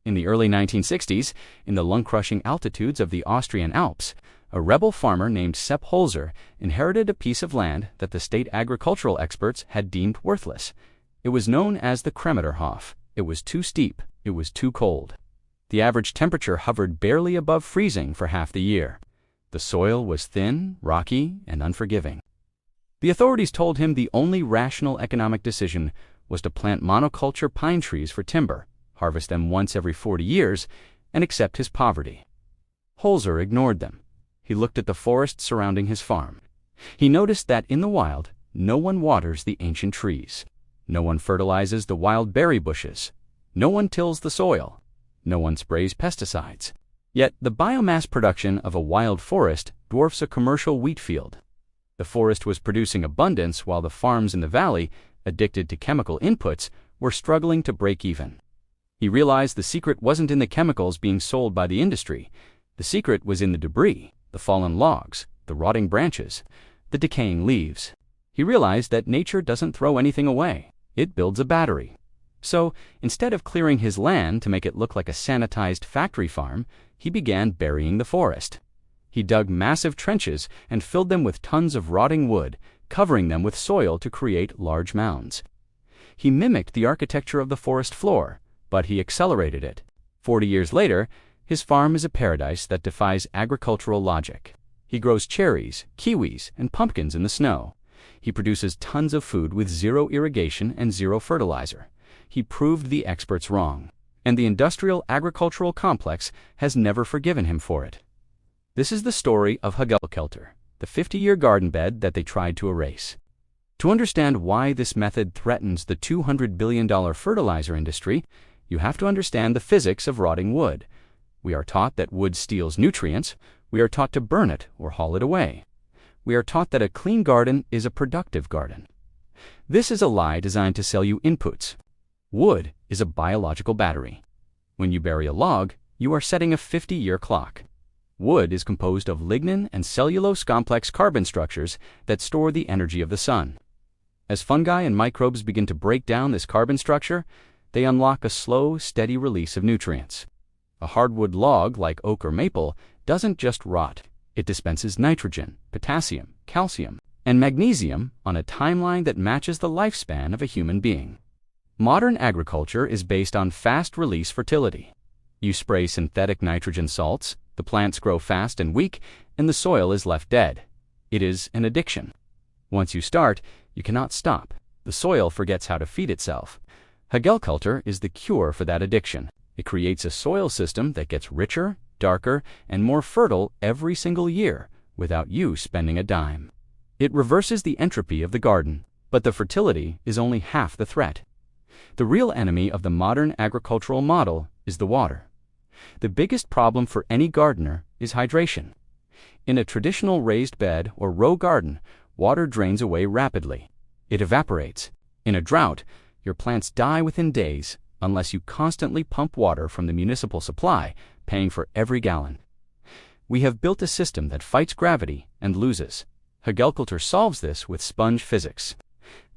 In the early 1960s, in the lung-crushing altitudes of the Austrian Alps, a rebel farmer named Sepp Holzer inherited a piece of land that the state agricultural experts had deemed worthless. It was known as the Kremeterhof. It was too steep. It was too cold. The average temperature hovered barely above freezing for half the year. The soil was thin, rocky, and unforgiving. The authorities told him the only rational economic decision was to plant monoculture pine trees for timber, harvest them once every 40 years, and accept his poverty. Holzer ignored them. He looked at the forest surrounding his farm. He noticed that in the wild, no one waters the ancient trees. No one fertilizes the wild berry bushes. No one tills the soil. No one sprays pesticides. Yet the biomass production of a wild forest dwarfs a commercial wheat field. The forest was producing abundance while the farms in the valley, addicted to chemical inputs, were struggling to break even. He realized the secret wasn't in the chemicals being sold by the industry. The secret was in the debris, the fallen logs, the rotting branches, the decaying leaves. He realized that nature doesn't throw anything away. It builds a battery. So, instead of clearing his land to make it look like a sanitized factory farm, he began burying the forest. He dug massive trenches and filled them with tons of rotting wood, covering them with soil to create large mounds. He mimicked the architecture of the forest floor, but he accelerated it. 40 years later, his farm is a paradise that defies agricultural logic. He grows cherries, kiwis, and pumpkins in the snow. He produces tons of food with zero irrigation and zero fertilizer. He proved the experts wrong, and the industrial agricultural complex has never forgiven him for it. This is the story of Permaculture, the 50-year garden bed that they tried to erase. To understand why this method threatens the $200 billion fertilizer industry, you have to understand the physics of rotting wood. We are taught that wood steals nutrients. We are taught to burn it or haul it away. We are taught that a clean garden is a productive garden. This is a lie designed to sell you inputs. Wood is a biological battery. When you bury a log, you are setting a 50-year clock. Wood is composed of lignin and cellulose complex carbon structures that store the energy of the sun. As fungi and microbes begin to break down this carbon structure, they unlock a slow, steady release of nutrients. A hardwood log like oak or maple doesn't just rot. It dispenses nitrogen, potassium, calcium, and magnesium on a timeline that matches the lifespan of a human being. Modern agriculture is based on fast-release fertility. You spray synthetic nitrogen salts, the plants grow fast and weak, and the soil is left dead. It is an addiction. Once you start, you cannot stop. The soil forgets how to feed itself. Permaculture is the cure for that addiction. It creates a soil system that gets richer, darker, and more fertile every single year without you spending a dime. It reverses the entropy of the garden, but the fertility is only half the threat. The real enemy of the modern agricultural model is the water. The biggest problem for any gardener is hydration. In a traditional raised bed or row garden, water drains away rapidly. It evaporates. In a drought, your plants die within days unless you constantly pump water from the municipal supply, paying for every gallon. We have built a system that fights gravity and loses. Permaculture solves this with sponge physics.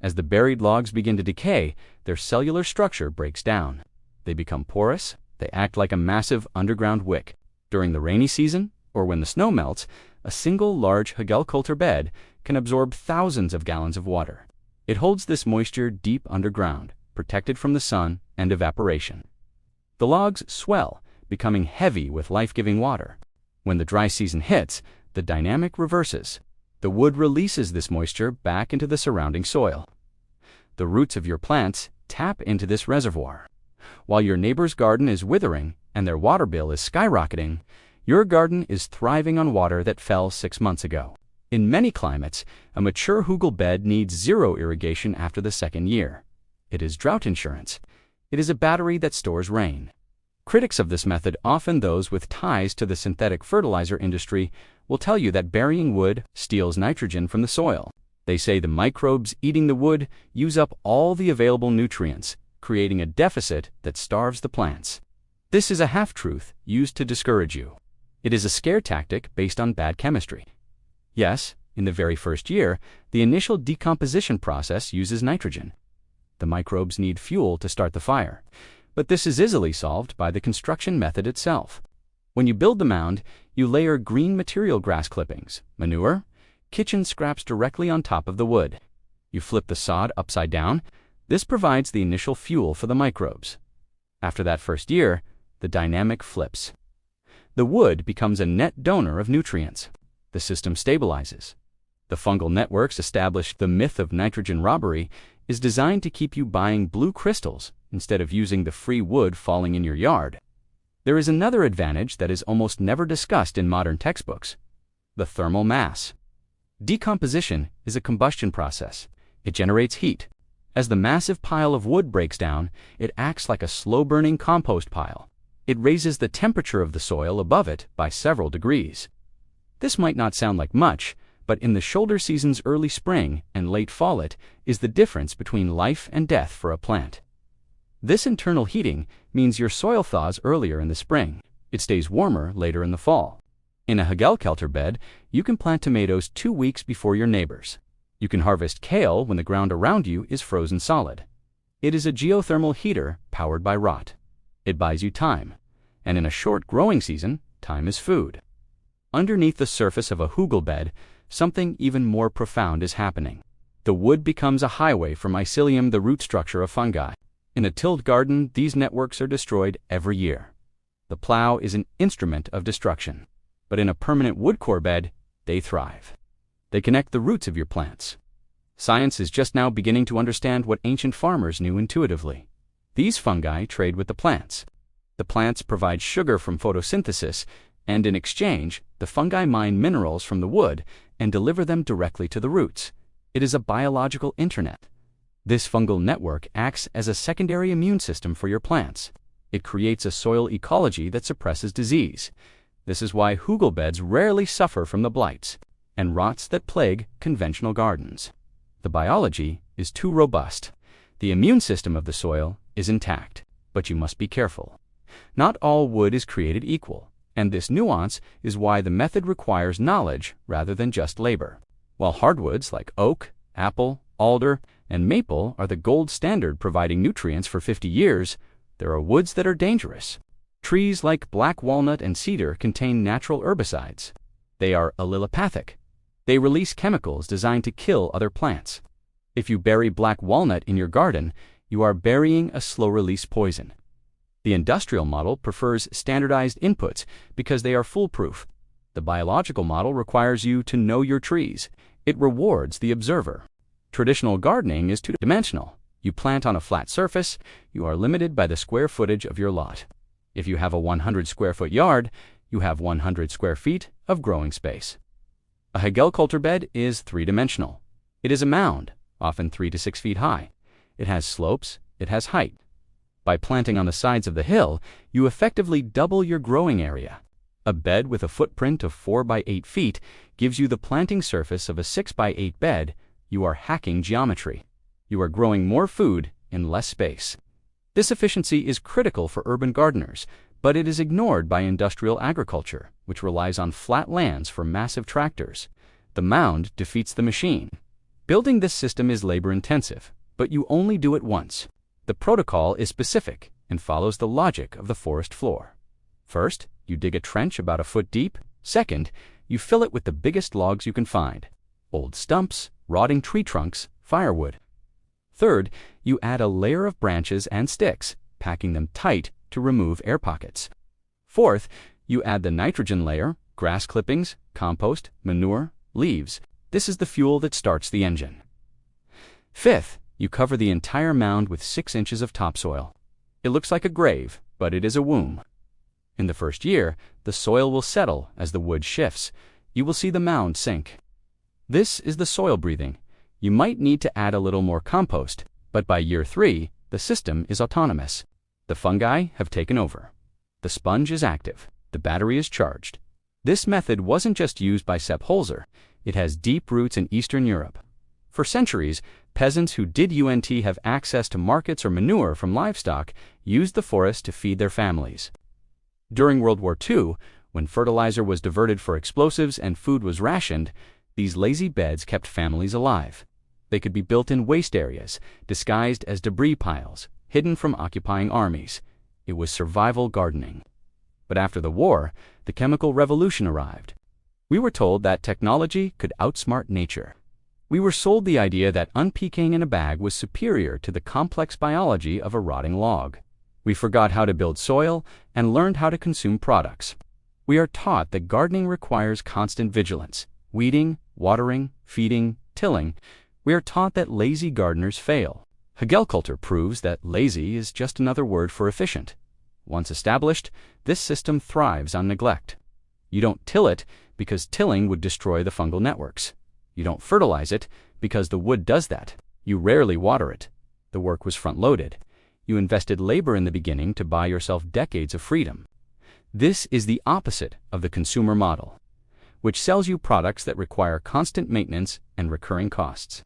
As the buried logs begin to decay, their cellular structure breaks down. They become porous. They act like a massive underground wick. During the rainy season, or when the snow melts, a single large Permaculture bed can absorb thousands of gallons of water. It holds this moisture deep underground, protected from the sun and evaporation. The logs swell, becoming heavy with life-giving water. When the dry season hits, the dynamic reverses. The wood releases this moisture back into the surrounding soil. The roots of your plants tap into this reservoir. While your neighbor's garden is withering and their water bill is skyrocketing, your garden is thriving on water that fell 6 months ago. In many climates, a mature hugel bed needs zero irrigation after the second year. It is drought insurance. It is a battery that stores rain. Critics of this method, often those with ties to the synthetic fertilizer industry, will tell you that burying wood steals nitrogen from the soil. They say the microbes eating the wood use up all the available nutrients, creating a deficit that starves the plants. This is a half-truth used to discourage you. It is a scare tactic based on bad chemistry. Yes, in the very first year, the initial decomposition process uses nitrogen. The microbes need fuel to start the fire. But this is easily solved by the construction method itself. When you build the mound, you layer green material grass clippings, manure, kitchen scraps directly on top of the wood. You flip the sod upside down. This provides the initial fuel for the microbes. After that first year, the dynamic flips. The wood becomes a net donor of nutrients. The system stabilizes. The fungal networks established. The myth of nitrogen robbery is designed to keep you buying blue crystals instead of using the free wood falling in your yard. There is another advantage that is almost never discussed in modern textbooks: the thermal mass. Decomposition is a combustion process. It generates heat. As the massive pile of wood breaks down, it acts like a slow-burning compost pile. It raises the temperature of the soil above it by several degrees. This might not sound like much, but in the shoulder season's early spring and late fall, it is the difference between life and death for a plant. This internal heating means your soil thaws earlier in the spring. It stays warmer later in the fall. In a Fertilizers bed, you can plant tomatoes 2 weeks before your neighbors. You can harvest kale when the ground around you is frozen solid. It is a geothermal heater powered by rot. It buys you time, and in a short growing season, time is food. Underneath the surface of a Fungal bed, something even more profound is happening. The wood becomes a highway for mycelium, the root structure of fungi. In a tilled garden, these networks are destroyed every year. The plow is an instrument of destruction. But in a permanent wood core bed, they thrive. They connect the roots of your plants. Science is just now beginning to understand what ancient farmers knew intuitively. These fungi trade with the plants. The plants provide sugar from photosynthesis, and in exchange, the fungi mine minerals from the wood and deliver them directly to the roots. It is a biological internet. This fungal network acts as a secondary immune system for your plants. It creates a soil ecology that suppresses disease. This is why Fungal beds rarely suffer from the blights and rots that plague conventional gardens. The biology is too robust. The immune system of the soil is intact, but you must be careful. Not all wood is created equal, and this nuance is why the method requires knowledge rather than just labor. While hardwoods like oak, apple, alder, and maple are the gold standard providing nutrients for 50 years, there are woods that are dangerous. Trees like black walnut and cedar contain natural herbicides. They are allelopathic. They release chemicals designed to kill other plants. If you bury black walnut in your garden, you are burying a slow-release poison. The industrial model prefers standardized inputs because they are foolproof. The biological model requires you to know your trees. It rewards the observer. Traditional gardening is two-dimensional. You plant on a flat surface, you are limited by the square footage of your lot. If you have a 100 square foot yard, you have 100 square feet of growing space. A Fertilizers bed is three-dimensional. It is a mound, often 3 to 6 feet high. It has slopes, it has height. By planting on the sides of the hill, you effectively double your growing area. A bed with a footprint of 4 by 8 feet gives you the planting surface of a 6 by 8 bed. You are hacking geometry. You are growing more food in less space. This efficiency is critical for urban gardeners, but it is ignored by industrial agriculture, which relies on flat lands for massive tractors. The mound defeats the machine. Building this system is labor-intensive, but you only do it once. The protocol is specific and follows the logic of the forest floor. First, you dig a trench about a foot deep. Second, you fill it with the biggest logs you can find: old stumps, rotting tree trunks, firewood. Third, you add a layer of branches and sticks, packing them tight to remove air pockets. Fourth, you add the nitrogen layer, grass clippings, compost, manure, leaves. This is the fuel that starts the engine. Fifth, you cover the entire mound with 6 inches of topsoil. It looks like a grave, but it is a womb. In the first year, the soil will settle as the wood shifts. You will see the mound sink. This is the soil breathing. You might need to add a little more compost, but by year 3, the system is autonomous. The fungi have taken over. The sponge is active. The battery is charged. This method wasn't just used by Sepp Holzer. It has deep roots in Eastern Europe. For centuries, peasants who did UNT have access to markets or manure from livestock used the forest to feed their families. During World War II, when fertilizer was diverted for explosives and food was rationed, these lazy beds kept families alive. They could be built in waste areas, disguised as debris piles, hidden from occupying armies. It was survival gardening. But after the war, the chemical revolution arrived. We were told that technology could outsmart nature. We were sold the idea that unpeaking in a bag was superior to the complex biology of a rotting log. We forgot how to build soil and learned how to consume products. We are taught that gardening requires constant vigilance, weeding, watering, feeding, tilling. We are taught that lazy gardeners fail. Agriculture proves that lazy is just another word for efficient. Once established, this system thrives on neglect. You don't till it because tilling would destroy the fungal networks. You don't fertilize it because the wood does that. You rarely water it. The work was front-loaded. You invested labor in the beginning to buy yourself decades of freedom. This is the opposite of the consumer model, which sells you products that require constant maintenance and recurring costs.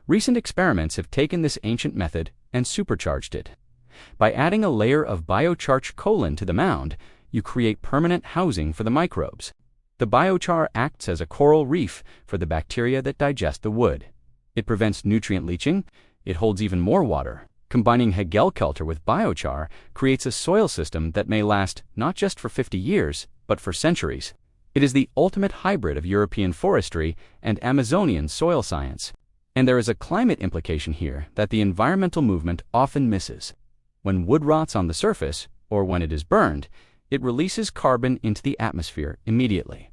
Recent experiments have taken this ancient method and supercharged it. By adding a layer of biochar colon to the mound, you create permanent housing for the microbes. The biochar acts as a coral reef for the bacteria that digest the wood. It prevents nutrient leaching. It holds even more water. Combining Agriculture with biochar creates a soil system that may last not just for 50 years, but for centuries. It is the ultimate hybrid of European forestry and Amazonian soil science. And there is a climate implication here that the environmental movement often misses. When wood rots on the surface, or when it is burned, it releases carbon into the atmosphere immediately.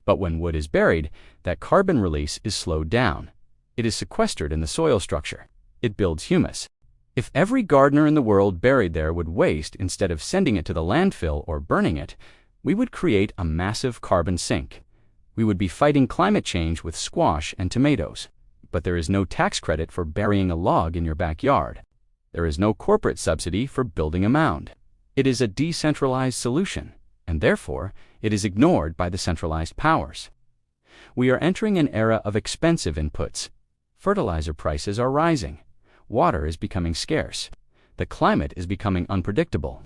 But when wood is buried, that carbon release is slowed down. It is sequestered in the soil structure. It builds humus. If every gardener in the world buried there would waste instead of sending it to the landfill or burning it, we would create a massive carbon sink. We would be fighting climate change with squash and tomatoes. But there is no tax credit for burying a log in your backyard. There is no corporate subsidy for building a mound. It is a decentralized solution, and therefore it is ignored by the centralized powers. We are entering an era of expensive inputs. Fertilizer prices are rising. Water is becoming scarce. The climate is becoming unpredictable.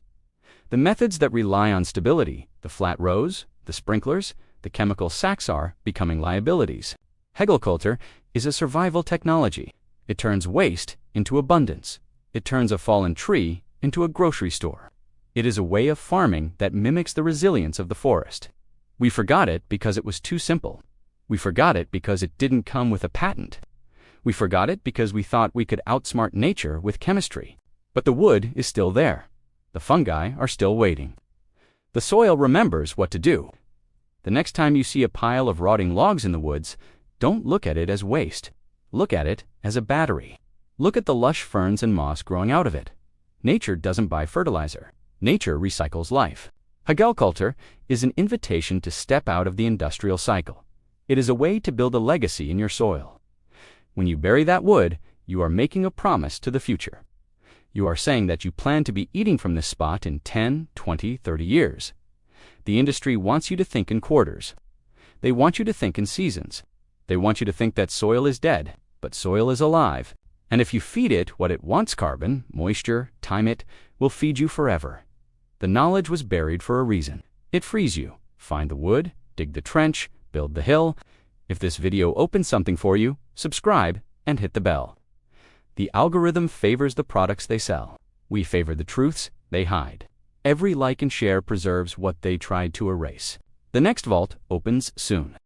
The methods that rely on stability, the flat rows, the sprinklers, the chemical sacks, are becoming liabilities. Agriculture is a survival technology. It turns waste into abundance. It turns a fallen tree into a grocery store. It is a way of farming that mimics the resilience of the forest. We forgot it because it was too simple. We forgot it because it didn't come with a patent. We forgot it because we thought we could outsmart nature with chemistry. But the wood is still there. The fungi are still waiting. The soil remembers what to do. The next time you see a pile of rotting logs in the woods, don't look at it as waste. Look at it as a battery. Look at the lush ferns and moss growing out of it. Nature doesn't buy fertilizer. Nature recycles life. Agriculture is an invitation to step out of the industrial cycle. It is a way to build a legacy in your soil. When you bury that wood, you are making a promise to the future. You are saying that you plan to be eating from this spot in 10, 20, 30 years. The industry wants you to think in quarters. They want you to think in seasons. They want you to think that soil is dead, but soil is alive. And if you feed it what it wants, carbon, moisture, time, it will feed you forever. The knowledge was buried for a reason. It frees you. Find the wood, dig the trench, build the hill. If this video opens something for you, subscribe and hit the bell. The algorithm favors the products they sell. We favor the truths they hide. Every like and share preserves what they tried to erase. The next vault opens soon.